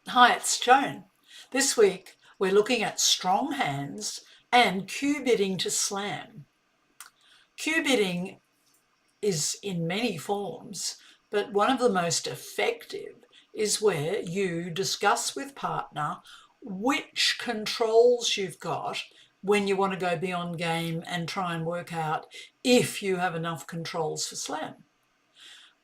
Hi, it's Joan. This week we're looking at strong hands and cue bidding to slam. Cue bidding is in many forms, but one of the most effective is where you discuss with partner which controls you've got when you want to go beyond game and try and work out if you have enough controls for slam.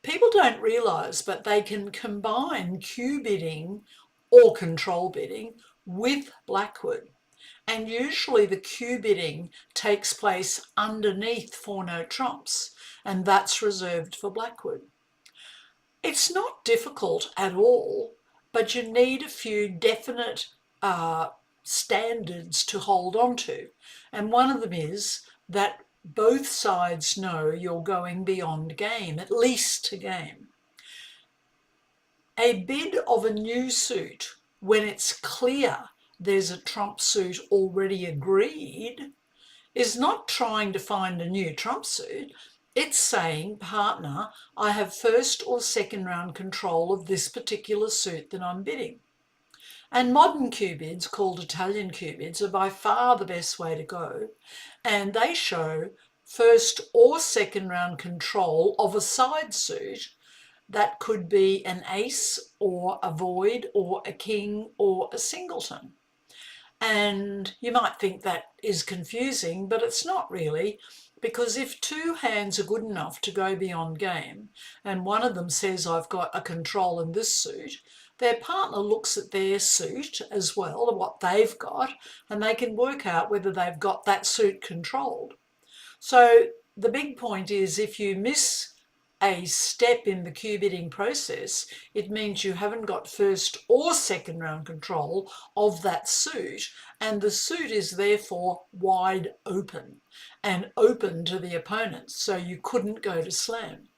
People don't realise, but they can combine cue bidding or control bidding with Blackwood. And usually the cue bidding takes place underneath four no trumps, and that's reserved for Blackwood. It's not difficult at all, but you need a few definite standards to hold on to. And one of them is that both sides know you're going beyond game, at least to game. A bid of a new suit when it's clear there's a trump suit already agreed is not trying to find a new trump suit. It's saying, partner, I have first or second round control of this particular suit that I'm bidding. And modern cue bids, called Italian cue bids, are by far the best way to go. And they show first or second round control of a side suit that could be an ace or a void or a king or a singleton. And you might think that is confusing, but it's not really, because if two hands are good enough to go beyond game and one of them says, I've got a control in this suit, their partner looks at their suit as well, what they've got, and they can work out whether they've got that suit controlled. So the big point is, if you miss a step in the cue bidding process, it means you haven't got first or second round control of that suit, and the suit is therefore wide open and open to the opponent, so you couldn't go to slam.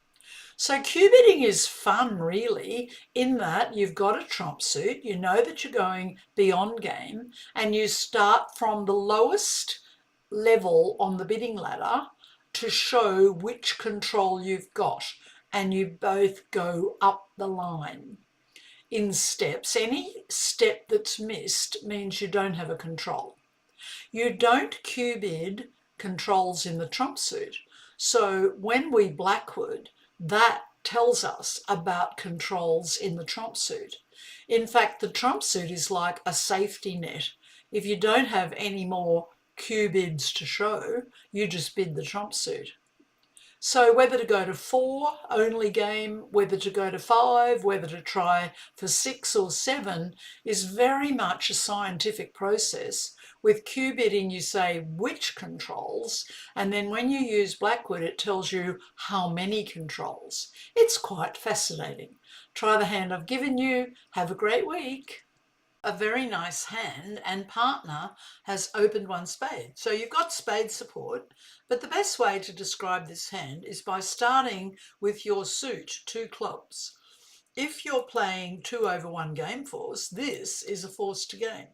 So cue bidding is fun, really, in that you've got a trump suit, you know that you're going beyond game, and you start from the lowest level on the bidding ladder to show which control you've got, and you both go up the line in steps. Any step that's missed means you don't have a control. You don't cue bid controls in the trump suit. So when we Blackwood, that tells us about controls in the trump suit. In fact, the trump suit is like a safety net. If you don't have any more cue bids to show, you just bid the trump suit. So whether to go to four only game, whether to go to five, whether to try for six or seven is very much a scientific process. With cue bidding, you say which controls, and then when you use Blackwood, it tells you how many controls. It's quite fascinating. Try the hand I've given you. Have a great week. A very nice hand, and partner has opened one spade. So you've got spade support, but the best way to describe this hand is by starting with your suit, two clubs. If you're playing 2/1 game force, this is a force to game.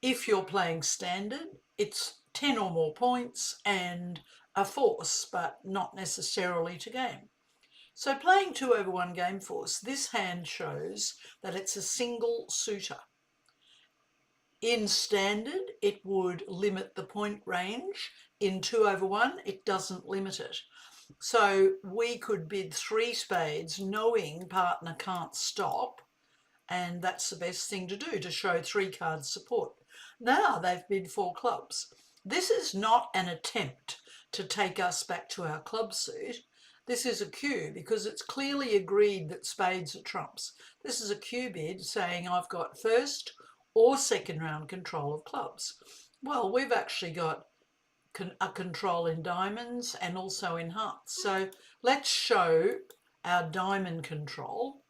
If you're playing standard, it's 10 or more points and a force, but not necessarily to game. So playing 2/1 game force, this hand shows that it's a single suitor. In standard, it would limit the point range. In 2/1, it doesn't limit it. So we could bid three spades knowing partner can't stop, and that's the best thing to do, to show three cards support. Now they've bid four clubs. This is not an attempt to take us back to our club suit. This is a cue because it's clearly agreed that spades are trumps. This is a cue bid saying I've got first or second round control of clubs. Well, we've actually got a control in diamonds and also in hearts. So let's show our diamond control.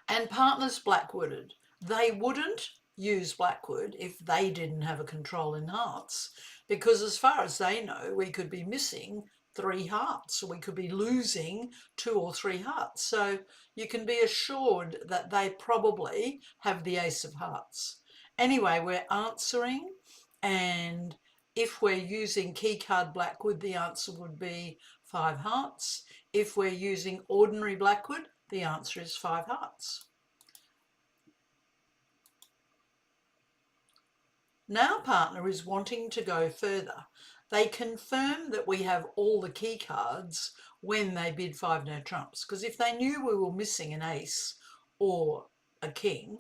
And partners Blackwooded. They wouldn't use Blackwood if they didn't have a control in hearts, because as far as they know, we could be missing three hearts, or we could be losing two or three hearts. So you can be assured that they probably have the ace of hearts. Anyway, we're answering, and if we're using keycard Blackwood, the answer would be five hearts. If we're using ordinary Blackwood, the answer is five hearts. Now partner is wanting to go further. They confirm that we have all the key cards when they bid 5 no trumps, because if they knew we were missing an ace or a king,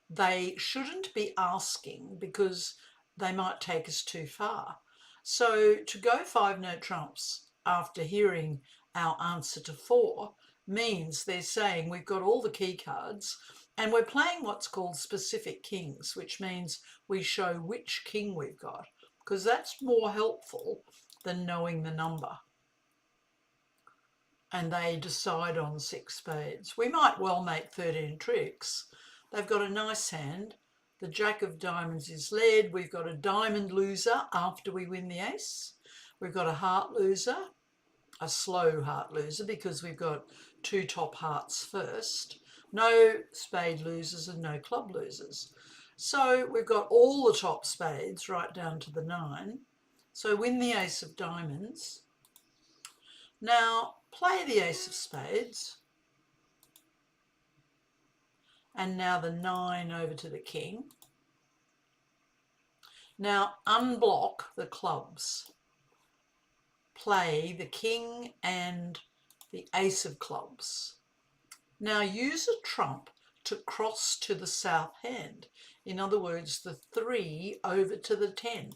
they shouldn't be asking, because they might take us too far. So to go 5 no trumps after hearing our answer to 4 means they're saying we've got all the key cards and we're playing what's called specific kings, which means we show which king we've got, because that's more helpful than knowing the number. And they decide on 6 spades. We might well make 13 tricks. They've got a nice hand. The Jack of Diamonds is led. We've got a diamond loser after we win the ace. We've got a heart loser, a slow heart loser, because we've got 2 top hearts first. No spade losers and no club losers. So we've got all the top spades right down to the 9. So win the ace of diamonds. Now play the ace of spades. And now the 9 over to the king. Now unblock the clubs. Play the king and the ace of clubs. Now use a trump to cross to the south hand. In other words, the 3 over to the 10.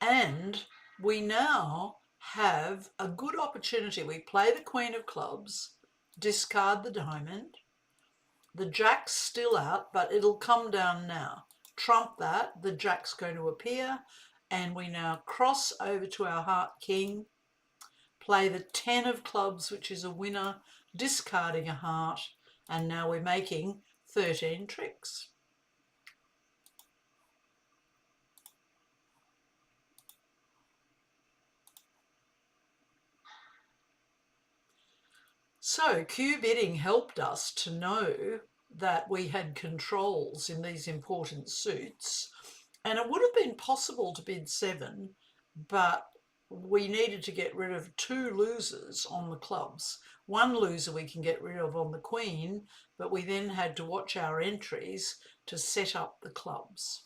And we now have a good opportunity. We play the queen of clubs, discard the diamond. The jack's still out, but it'll come down now. Trump that, the jack's going to appear, and we now cross over to our heart king, play the 10 of clubs, which is a winner, discarding a heart, and now we're making 13 tricks. So Cuebidding helped us to know that we had controls in these important suits, and it would have been possible to bid 7, but we needed to get rid of 2 losers on the clubs. 1 loser we can get rid of on the queen, but we then had to watch our entries to set up the clubs.